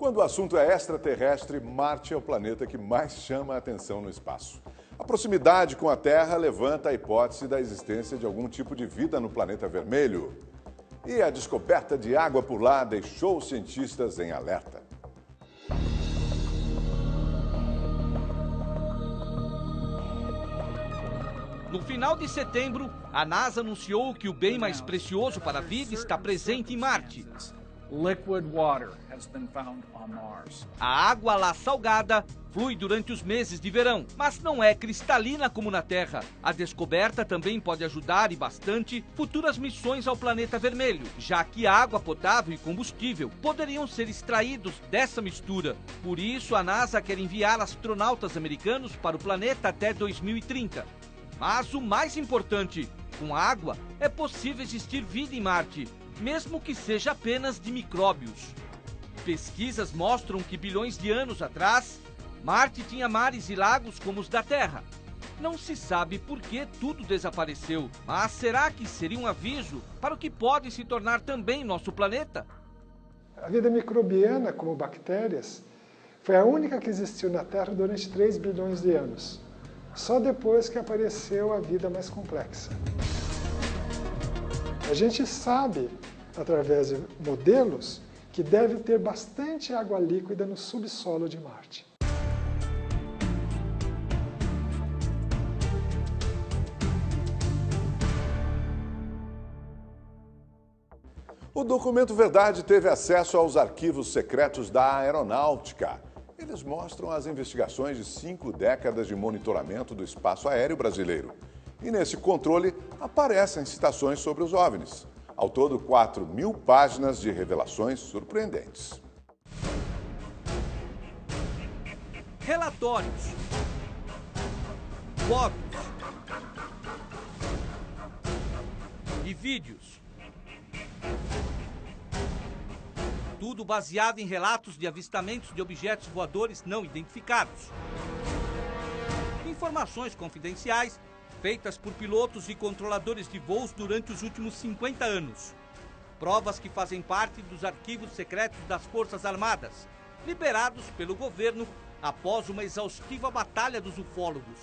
Quando o assunto é extraterrestre, Marte é o planeta que mais chama a atenção no espaço. A proximidade com a Terra levanta a hipótese da existência de algum tipo de vida no planeta vermelho. E a descoberta de água por lá deixou os cientistas em alerta. No final de setembro, a NASA anunciou que o bem mais precioso para a vida está presente em Marte. A água lá salgada flui durante os meses de verão, mas não é cristalina como na Terra. A descoberta também pode ajudar e bastante futuras missões ao planeta vermelho, já que água potável e combustível poderiam ser extraídos dessa mistura. Por isso, a NASA quer enviar astronautas americanos para o planeta até 2030. Mas o mais importante, com água é possível existir vida em Marte, mesmo que seja apenas de micróbios. Pesquisas mostram que bilhões de anos atrás, Marte tinha mares e lagos como os da Terra. Não se sabe por que tudo desapareceu, mas será que seria um aviso para o que pode se tornar também nosso planeta? A vida microbiana, como bactérias, foi a única que existiu na Terra durante 3 bilhões de anos. Só depois que apareceu a vida mais complexa. A gente sabe, através de modelos, que deve ter bastante água líquida no subsolo de Marte. O Documento Verdade teve acesso aos arquivos secretos da aeronáutica. Eles mostram as investigações de 5 décadas de monitoramento do espaço aéreo brasileiro. E nesse controle aparecem citações sobre os OVNIs. Ao todo, 4.000 páginas de revelações surpreendentes. Relatórios, fotos e vídeos. Tudo baseado em relatos de avistamentos de objetos voadores não identificados. Informações confidenciais feitas por pilotos e controladores de voos durante os últimos 50 anos. Provas que fazem parte dos arquivos secretos das Forças Armadas, liberados pelo governo após uma exaustiva batalha dos ufólogos.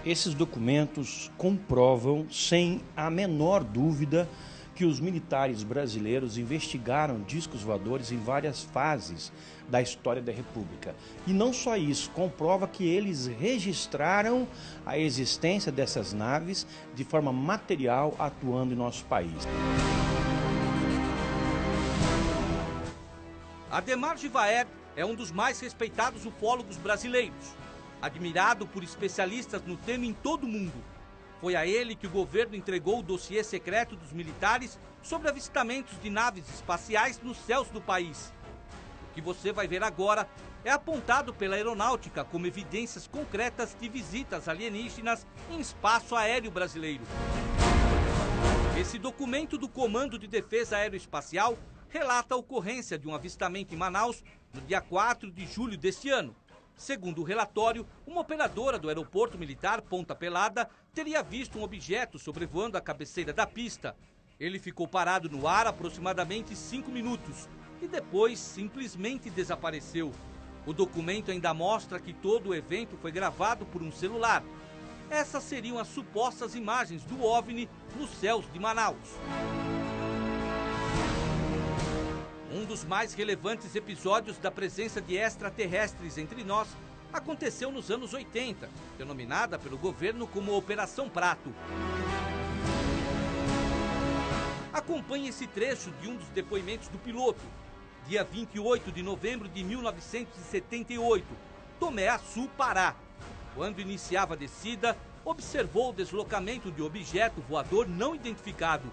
Esses documentos comprovam, sem a menor dúvida, que os militares brasileiros investigaram discos voadores em várias fases da história da República. E não só isso, comprova que eles registraram a existência dessas naves de forma material atuando em nosso país. Ademar Givaer é um dos mais respeitados ufólogos brasileiros, admirado por especialistas no tema em todo o mundo. Foi a ele que o governo entregou o dossiê secreto dos militares sobre avistamentos de naves espaciais nos céus do país. O que você vai ver agora é apontado pela aeronáutica como evidências concretas de visitas alienígenas em espaço aéreo brasileiro. Esse documento do Comando de Defesa Aeroespacial relata a ocorrência de um avistamento em Manaus no dia 4 de julho deste ano. Segundo o relatório, uma operadora do aeroporto militar Ponta Pelada teria visto um objeto sobrevoando a cabeceira da pista. Ele ficou parado no ar aproximadamente 5 minutos e depois simplesmente desapareceu. O documento ainda mostra que todo o evento foi gravado por um celular. Essas seriam as supostas imagens do OVNI nos céus de Manaus. Um dos mais relevantes episódios da presença de extraterrestres entre nós aconteceu nos anos 80, denominada pelo governo como Operação Prato. Acompanhe esse trecho de um dos depoimentos do piloto. Dia 28 de novembro de 1978, Tomé Açu, Pará. Quando iniciava a descida, observou o deslocamento de objeto voador não identificado.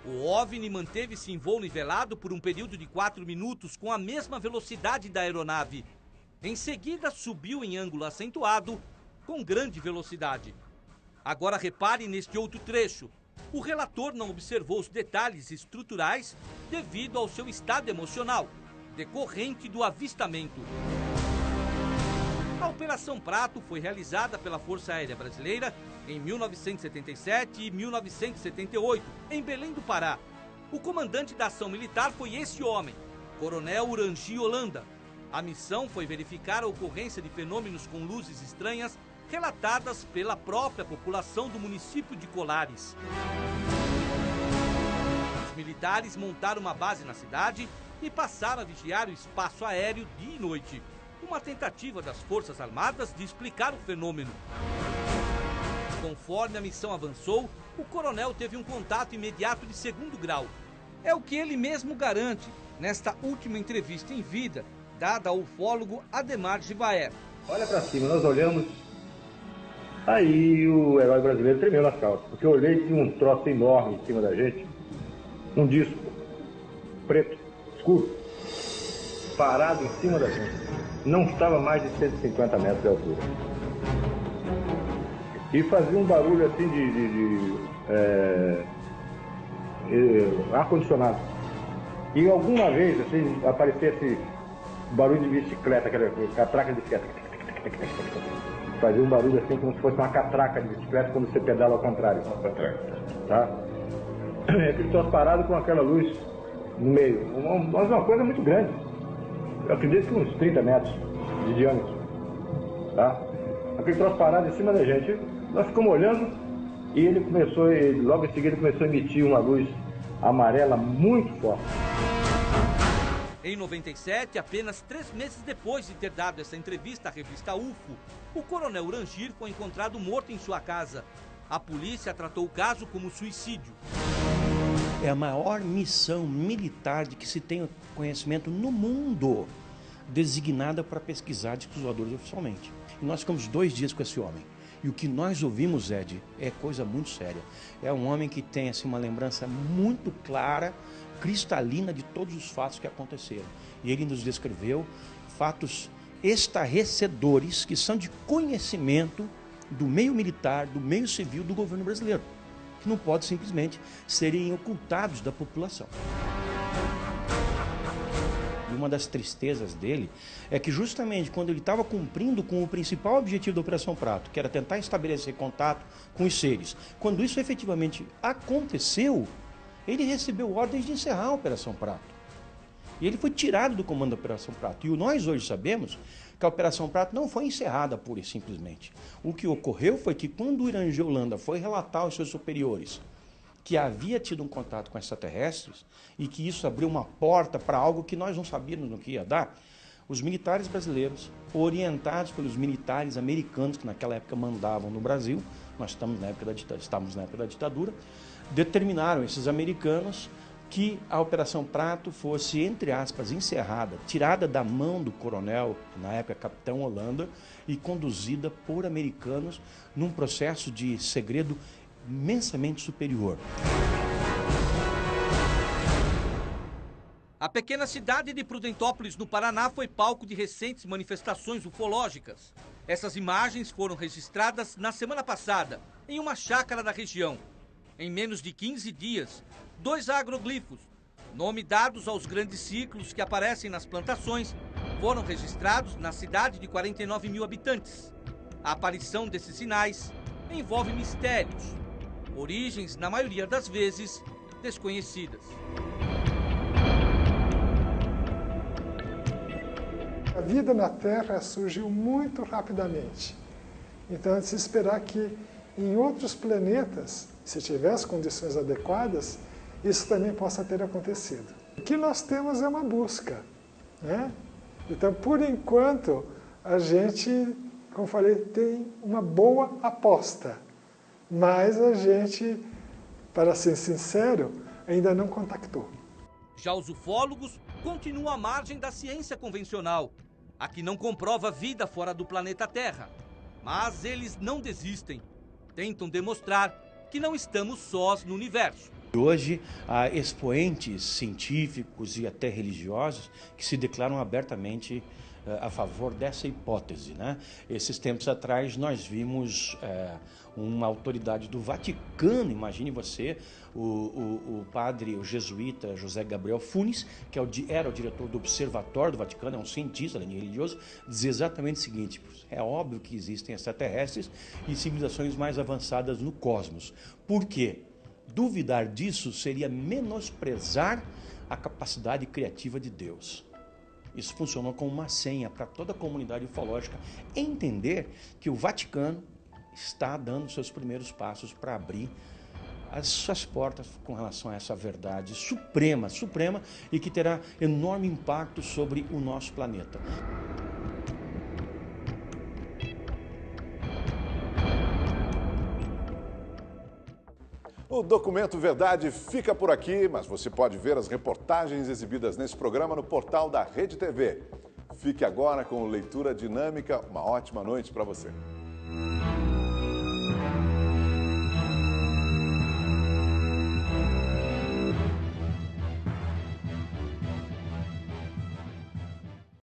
O OVNI manteve-se em voo nivelado por um período de 4 minutos com a mesma velocidade da aeronave. Em seguida, subiu em ângulo acentuado com grande velocidade. Agora repare neste outro trecho. O relator não observou os detalhes estruturais devido ao seu estado emocional, decorrente do avistamento. A Operação Prato foi realizada pela Força Aérea Brasileira em 1977 e 1978, em Belém do Pará. O comandante da ação militar foi esse homem, Coronel Urangi Holanda. A missão foi verificar a ocorrência de fenômenos com luzes estranhas relatadas pela própria população do município de Colares. Os militares montaram uma base na cidade e passaram a vigiar o espaço aéreo dia e noite. Uma tentativa das Forças Armadas de explicar o fenômeno. Conforme a missão avançou, o coronel teve um contato imediato de segundo grau. É o que ele mesmo garante nesta última entrevista em vida, dada ao ufólogo Ademar Givaer. Olha para cima, nós olhamos, aí o herói brasileiro tremeu nas calças, porque eu olhei e tinha um troço enorme em cima da gente, um disco preto, escuro, parado em cima da gente. Não estava mais de 150 metros de altura. E fazia um barulho assim de ar-condicionado. E alguma vez assim, aparecia esse barulho de bicicleta, aquela catraca de bicicleta. Fazia um barulho assim como se fosse uma catraca de bicicleta quando você pedala ao contrário. Tá? Aquele troço parado com aquela luz no meio. Uma coisa muito grande. Eu acredito que uns 30 metros de diâmetro. Tá? Aquele troço parado em cima da gente. Nós ficamos olhando e ele começou, logo em seguida começou a emitir uma luz amarela muito forte. Em 97, apenas 3 meses depois de ter dado essa entrevista à revista UFO, o coronel Urangir foi encontrado morto em sua casa. A polícia tratou o caso como suicídio. É a maior missão militar de que se tem conhecimento no mundo, designada para pesquisar discos voadores oficialmente. E nós ficamos 2 dias com esse homem. E o que nós ouvimos, Ed, é coisa muito séria. É um homem que tem assim, uma lembrança muito clara, cristalina de todos os fatos que aconteceram. E ele nos descreveu fatos estarrecedores que são de conhecimento do meio militar, do meio civil do governo brasileiro, que não pode simplesmente serem ocultados da população. E uma das tristezas dele é que justamente quando ele estava cumprindo com o principal objetivo da Operação Prato, que era tentar estabelecer contato com os seres, quando isso efetivamente aconteceu, ele recebeu ordens de encerrar a Operação Prato. E ele foi tirado do comando da Operação Prato. E nós hoje sabemos que a Operação Prato não foi encerrada pura e simplesmente. O que ocorreu foi que quando o Urangi Holanda foi relatar aos seus superiores que havia tido um contato com extraterrestres e que isso abriu uma porta para algo que nós não sabíamos no que ia dar, os militares brasileiros, orientados pelos militares americanos que naquela época mandavam no Brasil, nós estamos na época da ditadura, determinaram esses americanos que a Operação Prato fosse, entre aspas, encerrada, tirada da mão do coronel, na época capitão Holanda, e conduzida por americanos num processo de segredo imensamente superior. A pequena cidade de Prudentópolis, no Paraná, foi palco de recentes manifestações ufológicas. Essas imagens foram registradas na semana passada, em uma chácara da região. Em menos de 15 dias, 2 agroglifos, nome dados aos grandes ciclos que aparecem nas plantações, foram registrados na cidade de 49 mil habitantes. A aparição desses sinais envolve mistérios, origens, na maioria das vezes, desconhecidas. A vida na Terra surgiu muito rapidamente. Então, é de se esperar que em outros planetas, se tiver as condições adequadas, isso também possa ter acontecido. O que nós temos é uma busca, né? Então, por enquanto, a gente, como falei, tem uma boa aposta. Mas a gente, para ser sincero, ainda não contactou. Já os ufólogos continuam à margem da ciência convencional, a que não comprova vida fora do planeta Terra. Mas eles não desistem. Tentam demonstrar que não estamos sós no universo. Hoje, há expoentes científicos e até religiosos que se declaram abertamente a favor dessa hipótese, né? Esses tempos atrás nós vimos uma autoridade do Vaticano, imagine você, o padre, o jesuíta José Gabriel Funes, que era o diretor do Observatório do Vaticano, é um cientista religioso, dizer exatamente o seguinte: é óbvio que existem extraterrestres e civilizações mais avançadas no cosmos. Por quê? Duvidar disso seria menosprezar a capacidade criativa de Deus. Isso funcionou como uma senha para toda a comunidade ufológica entender que o Vaticano está dando seus primeiros passos para abrir as suas portas com relação a essa verdade suprema e que terá enorme impacto sobre o nosso planeta. O Documento Verdade fica por aqui, mas você pode ver as reportagens exibidas nesse programa no portal da Rede TV. Fique agora com Leitura Dinâmica. Uma ótima noite para você.